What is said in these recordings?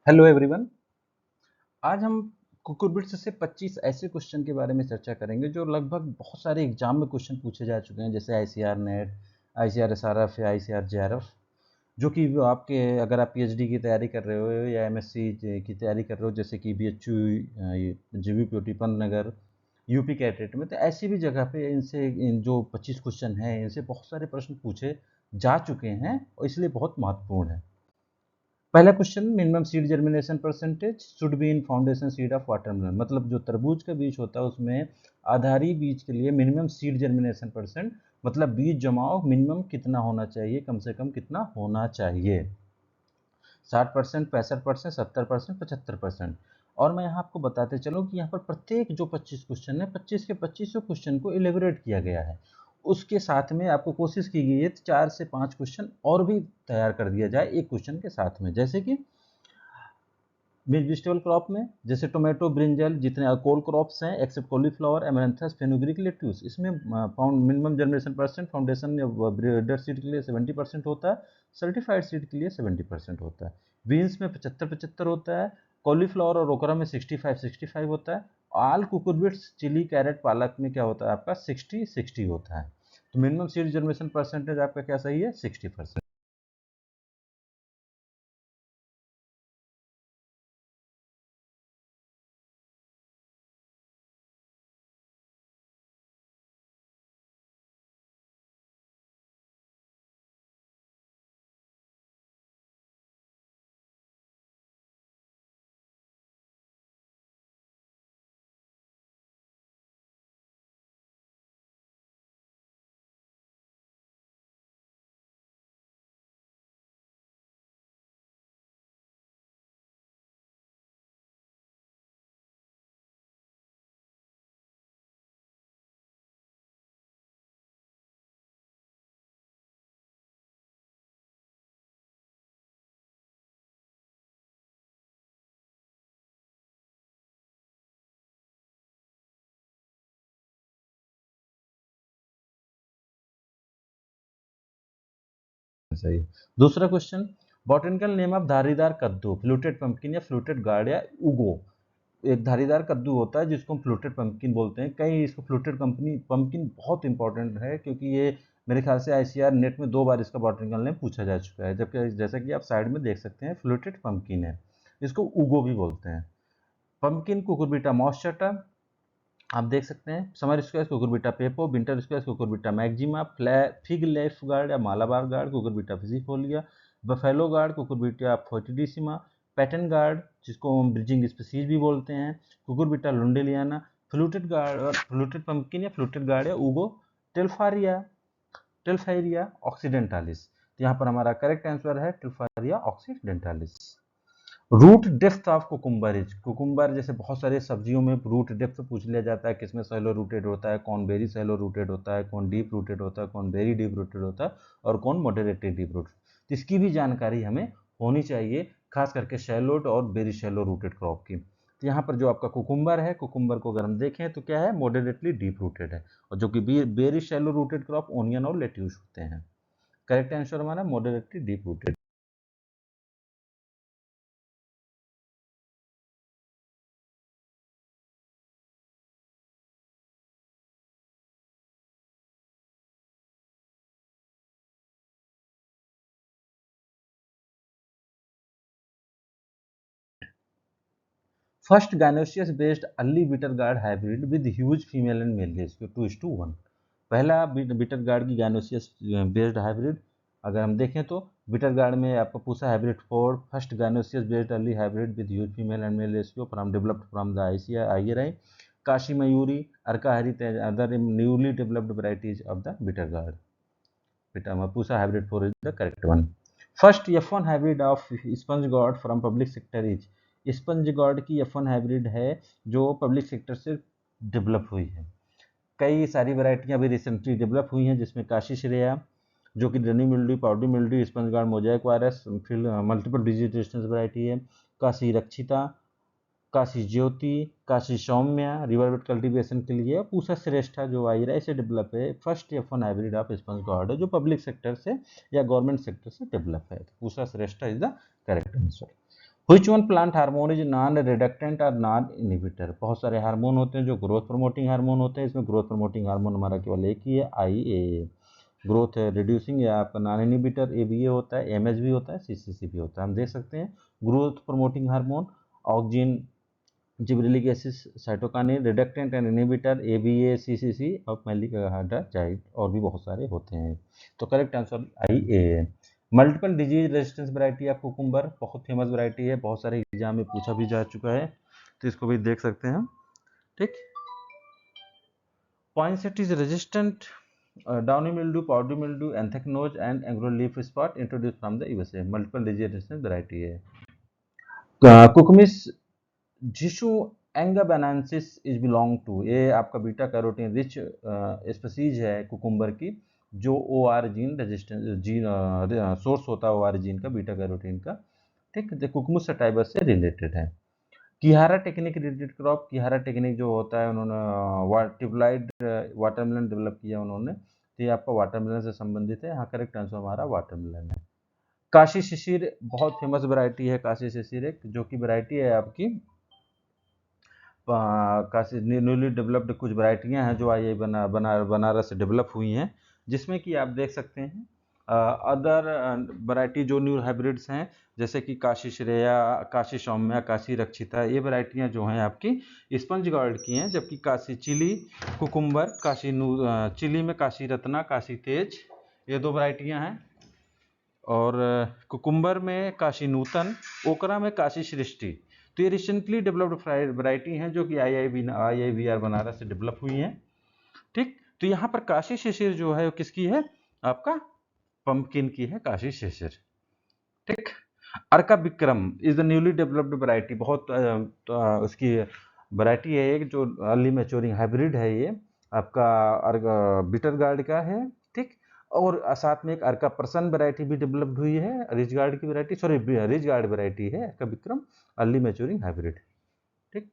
Hello everyone. आज हम cucurbits से 25 ऐसे क्वेश्चन के बारे में चर्चा करेंगे जो लगभग बहुत सारे एग्जाम में क्वेश्चन पूछे जा चुके हैं, जैसे आईसीआर नेट, आईसीआर एसआरएफ या आईसीआर जेआरएफ, जो कि वो आपके अगर आप पीएचडी की तैयारी कर रहे हो या एमएससी की तैयारी कर रहे हो, जैसे कि बीएचयू, जीवीपीओटी पन्नगर, यूपी कैटेट में, तो ऐसी भी जगह पे इन जो 25 क्वेश्चन हैं इनसे बहुत सारे प्रश्न पूछे जा चुके हैं और इसलिए बहुत महत्वपूर्ण है। पहला question, minimum seed germination percentage should be in foundation seed of watermelon. मतलब जो तरबूज का बीज होता है उसमें आधारी बीज के लिए मिनिमम सीड जर्मिनेशन परसेंट, मतलब बीज जमाव मिनिमम कितना होना चाहिए, कम से कम कितना होना चाहिए। 60%, 65%, 70%, 75%। और मैं यहाँ आपको बताते चलूँ कि यहाँ पर प्रत्येक जो 25 क्वेश्चन है, 25 के 25 क्वेश्चन को इलेबोरेट किया गया है। उसके साथ में आपको कोशिश की गई है 4 से 5 क्वेश्चन और भी तैयार कर दिया जाए एक क्वेश्चन के साथ में, जैसे कि वेजिटेबल क्रॉप में जैसे टोमेटो, ब्रिंजल, जितने कोल क्रॉप्स हैं एक्सेप्ट कॉलीफ्लावर, एमेरंथस, फेनुग्रीक, लेट्यूस, इसमें found minimum generation percent foundation breeder seed के लिए 70% होता है, सर्टिफाइड सीड के लिए 70% होता है। बीन्स में 75-75 होता है, कॉलीफ्लावर और ओकरा में 65-65 होता है। आल, कुकुरबिट्स, चिली, कैरेट, पालक में क्या होता है आपका 60-60 होता है। तो मिनिमम सीड जनरेशन परसेंटेज आपका क्या सही है, 60%। सही। दूसरा क्वेश्चन, बॉटनिकल नेम ऑफ धारीदार कद्दू, फ्लूटेड पंपकिन या फ्लूटेड गार्ड या उगो। एक धारीदार कद्दू होता है जिसको हम फ्लूटेड पंपकिन बोलते हैं। कई इसको फ्लूटेड कंपनी पंपकिन बहुत इंपॉर्टेंट है, क्योंकि ये मेरे ख्याल से आईसीआर नेट में 2 बार इसका बॉटनिकल नेम पूछा जा चुका है, जबकि जैसा कि आप साइड में देख सकते हैं फ्लूटेड पंपकिन है। इसको उगो भी बोलते हैं। पंपकिन, कुकुरबिटा मॉस्चेटा, आप देख सकते हैं। Summer squash Cucurbita pepo, winter squash Cucurbita maxima, fig leaf gourd या Malabar gourd Cucurbita ficifolia, buffalo gourd Cucurbita foetidissima, pattern gourd जिसको हम ब्रिजिंग स्पीसीज भी बोलते हैं, कुकुरबिटा लुंडेलियाना, फ्लूटेड गार्ड और फ्लूटेड पंपकिन या फ्लूटेड गार्ड या उगो टेल्फारिया, टेल्फारिया ऑक्सीडेंटालिस। तो यहाँ पर हमारा करेक्ट आंसर है Telfairia occidentalis. Root depth of cucumber is, cucumber जैसे बहुत सारे सब्जियों में रूट डेप्थ पूछ लिया जाता है, किसमें सैलो रूटेड होता है, कौन वेरी सैलो रूटेड होता है, कौन डीप रूटेड होता है, कौन वेरी डीप रूटेड होता है और कौन मॉडरेटेड डीप रूटेड। तो इसकी भी जानकारी हमें होनी चाहिए, खास करके शैलोट और वेरी शैलो रूटेड क्रॉप की। तो यहाँ पर जो आपका कुकुम्बर है, कुकुम्बर को अगर हम देखें तो क्या है, मॉडरेटली डीप रूटेड है, और जो कि very shallow rooted crop onion और लेट्यूस होते हैं। करेक्ट आंसर हमारा moderately deep rooted. First gynoecious based early bitter gourd hybrid with huge female and male ratio 2:1। पहला बीटर गार्ड की गाइनोसियस बेस्ड हाइब्रिड अगर हम देखें तो बीटर गार्ड में आपको पूछा hybrid 4 first gynoecious based early hybrid with huge female and male ratio from developed from the ICI Kashi Mayuri Arka Hari other newly developed varieties of the bitter gourd. बेटा पूछा hybrid 4 is the correct one. First F1 hybrid of sponge gourd from public sector is, sponge gourd की F1 hybrid है जो public sector से develop हुई है। कई सारी वैरायटियां अभी रिसेंटली डेवलप हुई हैं, जिसमें काशी श्रेया जो कि runny mildew, powdery mildew, sponge guard Mosaic virus, फिर मल्टीपल डिजीज रेजिस्टेंस वैरायटी है, काशी रक्षिता, काशी ज्योति, काशी सौम्या रिवर कल्टीवेशन के लिए, पूसा श्रेष्ठा जो आयरा से डेवलप है। First F1 hybrid of sponge God है जो पब्लिक सेक्टर से या गवर्नमेंट सेक्टर से डेवलप है। तो Pusa Shreshtha is the correct answer. Which one plant hormone is non-reductant और non-inhibitor? बहुत सारे हार्मोन होते हैं जो ग्रोथ प्रमोटिंग हार्मोन होते हैं, इसमें ग्रोथ प्रमोटिंग हार्मोन हमारा केवल एक ही है, IA। ग्रोथ रिड्यूसिंग या आपका नॉन इनहिबिटर ABA होता है, MS भी होता है, CCC भी होता है। हम देख सकते हैं growth promoting hormone auxin, gibberellic acid, cytokinin, reductant and inhibitor ABA, CCC और मैलिक हाइड्रोजाइड और भी बहुत सारे होते हैं। तो करेक्ट आंसर IA है। Multiple disease resistance variety of cucumber बहुत फेमस वैरायटी है, बहुत सारे एग्जाम में पूछा भी जा चुका है, तो इसको भी देख सकते हैं हम। ठीक, Poinsett is resistant downy mildew, powdery mildew, anthracnose and angular leaf spot introduce from the USA। Multiple disease resistance variety है। Cucumis xishuangbannanensis is belong to, ये आपका बीटा कैरोटीन रिच स्पीसीज है कुकुम्बर की, जो OR gene resistance gene source होता है OR gene का, beta carotene का। ठीक, कुकुमुस सटाइबस से रिलेटेड है। Kihara technique related crop, Kihara technique जो होता है उन्होंने ट्यूबलाइट वाटरमेलन डेवलप किया उन्होंने, तो ये आपका वाटरमेलन से संबंधित है। यहाँ करेक्ट आंसर हमारा वाटरमेलन है। काशी शिशिर बहुत फेमस वैरायटी है, काशी शिशिर एक जो कि वैरायटी है आपकी काशी न्यूली डेवलप्ड कुछ वैरायटियाँ हैं जो आई बनारस से डेवलप हुई हैं, जिसमें कि आप देख सकते हैं अदर वैरायटी जो न्यू हाइब्रिड्स हैं, जैसे कि काशी श्रेया, काशी सौम्या, काशी रक्षिता, ये वैरायटियाँ जो हैं आपकी स्पंज गार्ड की हैं, जबकि Kashi chili cucumber, Kashi chili में काशी रत्ना, काशी तेज, ये दो वैरायटियाँ हैं। और कुकुम्बर में काशी नूतन, ओकरा में काशी सृष्टि। तो ये रिसेंटली डेवलप्ड वैरायटी हैं जो कि IIVR बनारस से डेवलप हुई हैं। ठीक, तो यहाँ पर काशी शिशिर जो है वो किसकी है, आपका पंपकिन की है काशी शिशिर। ठीक, Arka Vikram is the newly developed variety, बहुत उसकी वैरायटी है एक जो अर्ली मैच्योरिंग हाइब्रिड है, ये आपका बिटर गार्ड का है। ठीक, और साथ में एक अर्का प्रसन वैरायटी भी डेवलप्ड हुई है, रिच गार्ड की variety, sorry rich guard variety है अर्का विक्रम अर्ली मैच्योरिंग हाइब्रिड। ठीक,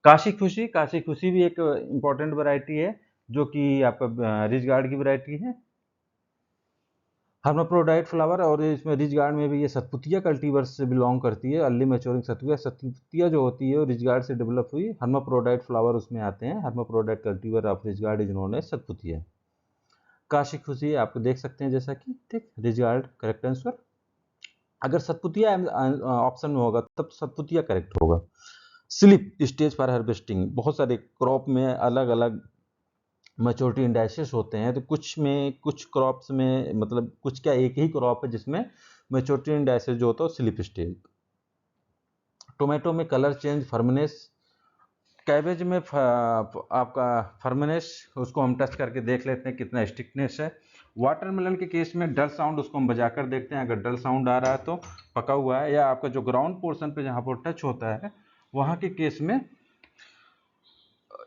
काशी खुशी, काशी खुशी भी एक इंपॉर्टेंट वैरायटी है जो कि आपका रिच गार्ड की वैरायटी है। हर्माफ्रोडाइट फ्लावर, और इसमें रिच गार्ड में भी ये सतपुतिया कल्टीवर्स से बिलोंग करती है, अर्ली मैच्योरिंग सतपुतिया जो होती है वो रिच गार्ड से डेवलप हुई, हर्माफ्रोडाइट फ्लावर उसमें आते हैं, hermaphrodite cultivar of ridge gourd is known as Satputia. Kashi Khushi आप देख सकते हैं जैसा कि, ठीक, रिच गार्ड करेक्ट आंसर। अगर सतपुतिया ऑप्शन में होगा तब सतपुतिया करेक्ट होगा। स्लिप स्टेज फॉर हार्वेस्टिंग, बहुत सारे क्रॉप में अलग अलग मैच्योरिटी इंडाइसेस होते हैं, तो कुछ क्रॉप्स में मतलब कुछ क्या एक ही क्रॉप है जिसमें मैच्योरिटी इंडाइसेस जो होता है स्लिप स्टेज। टोमेटो में कलर चेंज फर्मनेस, कैबेज में आपका फर्मनेस, उसको हम टच करके देख लेते हैं कितना स्टिकनेस है। वाटरमेलन के केस में डल साउंड, उसको हम बजाकर देखते हैं, अगर डल साउंड आ रहा है तो पका हुआ है, या आपका जो ग्राउंड पोर्शन पे जहाँ पर टच होता है वहाँ के केस में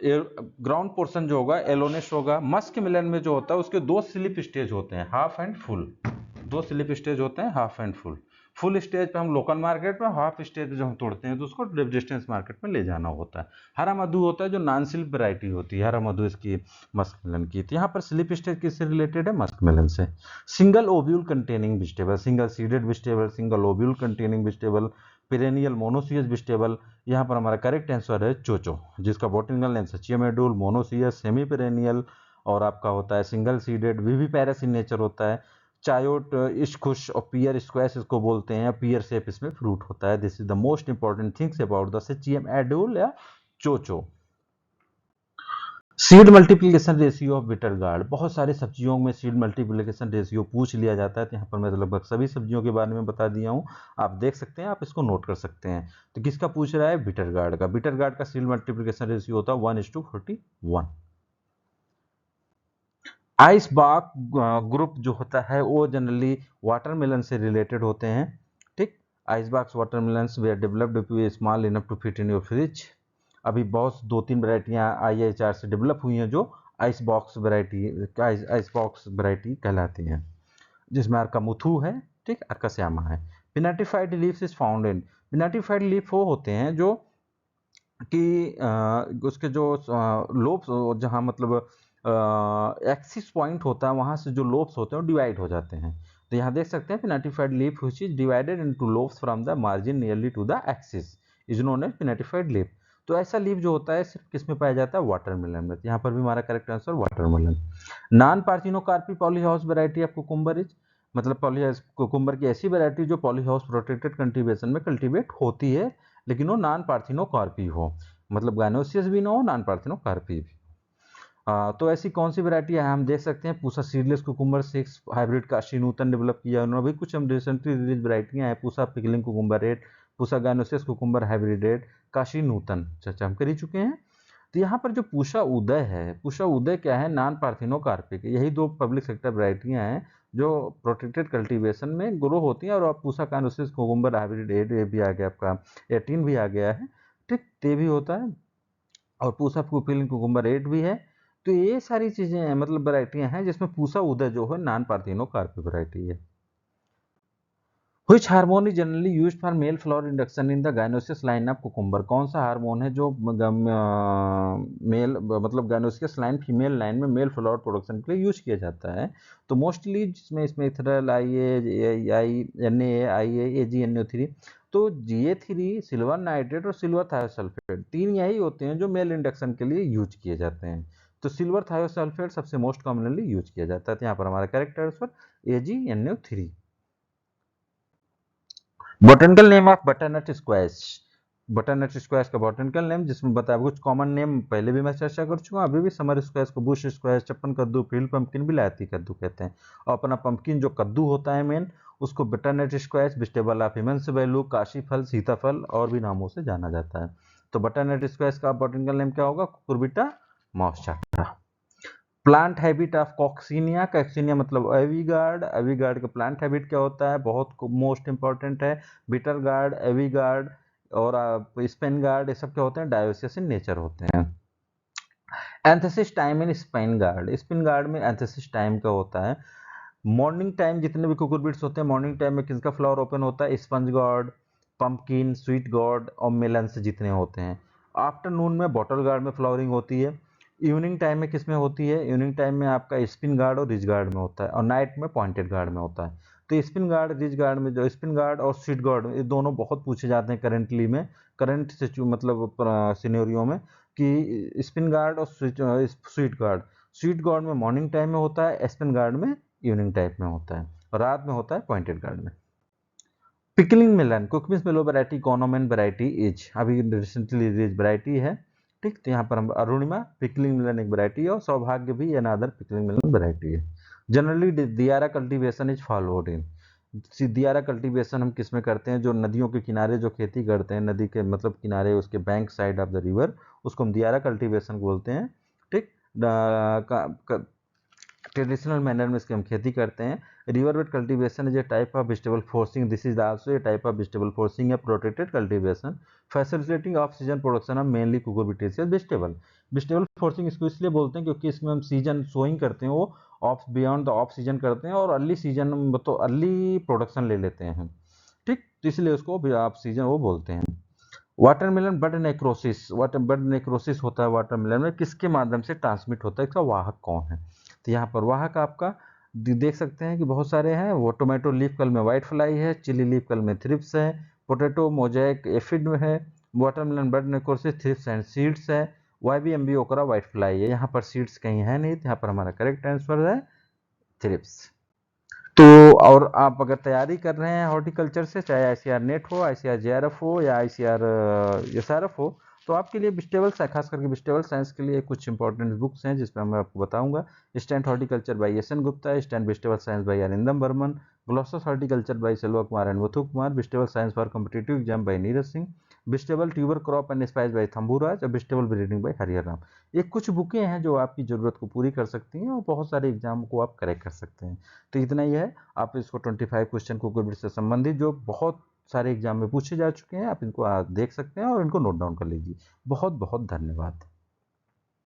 ग्राउंड पोर्शन जो होगा एलोनेस होगा। मस्क मिलन में जो होता है उसके दो स्लिप स्टेज होते हैं, हाफ एंड फुल, दो स्लिप स्टेज होते हैं, half and full. Full stage पे हम लोकल मार्केट में, हाफ स्टेज जो हम तोड़ते हैं तो उसको डिस्टेंस मार्केट में ले जाना होता है। हरा मधु होता है जो नॉन स्लिप वैरायटी होती है, हरा मधु इसकी मस्क मिलन की। तो यहाँ पर स्लिप स्टेज किससे रिलेटेड है, मस्क मिलन से। Single ovule containing vegetable, single seeded vegetable, single ovule containing vegetable, perennial monoecious vegetable, यहाँ पर हमारा करेक्ट आंसर है चोचो, जिसका botanical name Sechium edule, monoecious, semi perennial, और आपका होता है single seeded, viviparous in nature होता है। चायोट इश्कुश और पियर स्क्वैश इसको बोलते हैं, पियर शेप इसमें फ्रूट होता है। This is the most important things about the Sechium edule या chocho. Seed multiplication ratio of bitter gourd, बहुत सारी सब्जियों में सीड मल्टीप्लिकेशन रेशियो पूछ लिया जाता है, तो यहाँ पर मैं लगभग सभी सब्जियों के बारे में बता दिया हूँ, आप देख सकते हैं, आप इसको नोट कर सकते हैं। तो किसका पूछ रहा है, बिटर गार्ड का। बिटर गार्ड का सीड मल्टीप्लिकेशन रेशियो होता है 1:41। आइस बाग ग्रुप जो होता है वो जनरली वाटरमेलन से रिलेटेड होते हैं। ठीक, ice box watermelons they are developed small enough to fit in your fridge. अभी बहुत 2-3 वैरायटियाँ IIHR से डेवलप हुई हैं जो आइस बॉक्स वैरायटी कहलाती हैं, जिसमें अर्का मुथु है, ठीक, अर्का श्यामा है। Pinnatifid leaves is found in, pinnatifid leaf वो होते हैं जो कि उसके जो लोब्स जहाँ मतलब एक्सिस पॉइंट होता है वहाँ से जो लोब्स होते हैं वो डिवाइड हो जाते हैं, तो यहाँ देख सकते हैं pinnatifid leaf which is divided into lobes from the margin nearly to the axis is known as pinnatifid leaf. तो ऐसा लीफ जो होता है सिर्फ किस में पाया जाता है, वाटरमेलन में। यहाँ पर भी हमारा correct answer watermelon. Non parthenocarpy polyhouse variety of cucumber is, मतलब पॉलीहाउस कुकुम्बर की ऐसी वैरायटी जो पॉलीहाउस प्रोटेक्टेड कल्टीवेशन में कल्टीवेट होती है लेकिन वो नॉन पार्थिनोकार्पी हो, मतलब गायनोसियस भी ना हो, नॉन पार्थिनोकार्पी भी। तो ऐसी कौन सी वैरायटी है हम देख सकते हैं, Pusa seedless cucumber 6 hybrid Kashi Nutan develop किया उन्होंने। अभी कुछ हम रिसेंटली रिलीज वैरायटियां हैं, Pusa pickling cucumber 8, Pusa gynoecious cucumber hybrid 8, Kashi Nutan चर्चा हम कर ही चुके हैं। तो यहाँ पर जो पूषा उदय है, पूषा उदय क्या है, नॉन पार्थिनोकार्पिक, यही दो पब्लिक सेक्टर वैरायटियां हैं जो प्रोटेक्टेड कल्टीवेशन में ग्रो होती हैं। और पूषा गायनोसियस कुकुम्बर हाइब्रिड 8 ये भी आ गया, आपका 18 भी आ गया है, ठीक, ते भी होता है, और पूसा पिकलिंग कुकुम्बर 8 भी है। तो ये सारी चीजें हैं, मतलब वैरायटियां हैं जिसमें पूसा उदय जो है नॉन पार्थिनोकार्पिक वैरायटी है। Which hormone is generally used for male flower induction in the gynoecious line of cucumber? कौन सा हार्मोन है जो मेल मतलब gynoecious लाइन फीमेल लाइन में मेल फ्लावर प्रोडक्शन के लिए यूज किया जाता है? तो मोस्टली जिसमें इसमें ethrel I N A I A G N O three, तो GA3 सिल्वर नाइट्रेट और सिल्वर थायोसल्फेट तीन यही होते हैं जो मेल इंडक्शन के लिए यूज किए जाते हैं। तो सिल्वर थायोसल्फेट सबसे मोस्ट कॉमनली यूज किया जाता है। तो यहाँ पर हमारा correct answer AgNO3। Botanical name of butternut squash, butternut squash का बोटेनिकल नेम जिसमें बताया कुछ कॉमन नेम पहले भी मैं चर्चा कर चुका हूँ, अभी भी समर स्क्वैश को बुश स्क्वैश, चप्पन कद्दू, फील्ड पंपकिन, बिलायती कद्दू कहते हैं। और अपना पंपकिन जो कद्दू होता है मेन, उसको butternut squash, vegetable of immense value, Kashi फल, सीताफल और भी नामों से जाना जाता है। तो बटरनट स्क्वैश का बोटेनिकल नेम क्या होगा, कुकुरबिटा मॉस्चाटा। प्लांट हैबिट ऑफ कॉक्सीनिया, कॉक्सीनिया मतलब एवीगार्ड, एवीगार्ड का प्लांट हैबिट क्या होता है, बहुत मोस्ट इंपॉर्टेंट है। बीटल गार्ड, एवीगार्ड और स्पेन गार्ड, ये सब क्या होते हैं, डायोसियस इन नेचर होते हैं। Antithesis time in Spain guard, Spain guard में एंथेसिस टाइम का होता है मॉर्निंग टाइम। जितने भी कुकुरबिट्स होते हैं मॉर्निंग टाइम में किसका फ्लावर ओपन होता है, sponge guard, pumpkin, sweet guard और मेलन से जितने होते हैं। आफ्टरनून में बॉटल गार्ड में फ्लावरिंग होती है। इवनिंग टाइम में किस में होती है, इवनिंग टाइम में आपका स्पिन गार्ड और रिज गार्ड में होता है, और नाइट में पॉइंटेड गार्ड में होता है। तो स्पिन गार्ड, रिज गार्ड में, जो स्पिन गार्ड और स्वीट गार्ड, ये दोनों बहुत पूछे जाते हैं करेंटली में, करंट मतलब सिनेरियो में, कि स्पिन गार्ड और स्वीट गार्ड, स्वीट गार्ड में मॉर्निंग टाइम में होता है, स्पिन गार्ड में इवनिंग टाइप में होता है, और रात में होता है पॉइंटेड गार्ड में। Pickling melon, cucumis melo variety conomon variety is, अभी रिसेंटली रिलीज वैरायटी है, ठीक। तो यहाँ पर हम अरुणिमा पिकलिंग मेलन एक वैरायटी है, और सौभाग्य भी अनादर पिकलिंग मेलन वैरायटी है। Generally diara cultivation is followed in, Diyara cultivation हम किस में करते हैं, जो नदियों के किनारे जो खेती करते हैं, नदी के मतलब किनारे, उसके bank side of the river, उसको हम दियारा कल्टीवेशन बोलते हैं, ठीक। ट्रेडिशनल मैनर में इसकी हम खेती करते हैं। River bed cultivation is a type of vegetable forcing, this is also a type of vegetable forcing या protected cultivation facilitating off season production of mainly cucurbitaceous vegetable. Vegetable forcing इसको इसलिए बोलते हैं क्योंकि इसमें हम सीजन सोइंग करते हैं, वो of beyond the off season करते हैं, और अर्ली सीजन तो अर्ली प्रोडक्शन ले लेते हैं, ठीक। तो इसलिए उसको ऑफ सीजन वो बोलते हैं। वाटरमेलन बड नेक्रोसिस, बड नेक्रोसिस होता है वाटरमेलन में, किसके माध्यम से ट्रांसमिट होता है, इसका वाहक कौन है। तो यहाँ पर वाहक आपका देख सकते हैं कि बहुत सारे हैं। वो टोमेटो लीफ कल में व्हाइट फ्लाई है, चिली लीफ कल में थ्रिप्स है, पोटैटो मोजाइक एफिड में है, watermelon bud necrosis thrips and seeds है, YBMB ओकरा व्हाइट फ्लाई है। यहाँ पर सीड्स कहीं है नहीं, तो यहाँ पर हमारा करेक्ट आंसर है थ्रिप्स। तो और आप अगर तैयारी कर रहे हैं हॉर्टिकल्चर से, चाहे ICAR नेट हो, ICAR JRF हो या ICAR SRF हो, तो आपके लिए वेजिटेबल खास करके वेजिटेबल साइंस के लिए कुछ इंपॉर्टेंट बुक्स हैं जिसमें मैं आपको बताऊंगा। Stand horticulture by SN Gupta, stand vegetable science by Arindam Barman, glosses horticulture by Selva Kumar and Vathu Kumar, vegetable science for competitive exam by Neeraj Singh, vegetable tuber crop and spice by Thamburaj, और vegetable breeding by Harihar Ram. ये कुछ बुकें हैं जो आपकी ज़रूरत को पूरी कर सकती हैं और बहुत सारे एग्जाम को आप करेक्ट कर सकते हैं। तो इतना ही है। आप इसको 25 क्वेश्चन कुकुरबिट से संबंधित जो बहुत सारे एग्जाम में पूछे जा चुके हैं, आप इनको देख सकते हैं और इनको नोट डाउन कर लीजिए। बहुत बहुत धन्यवाद।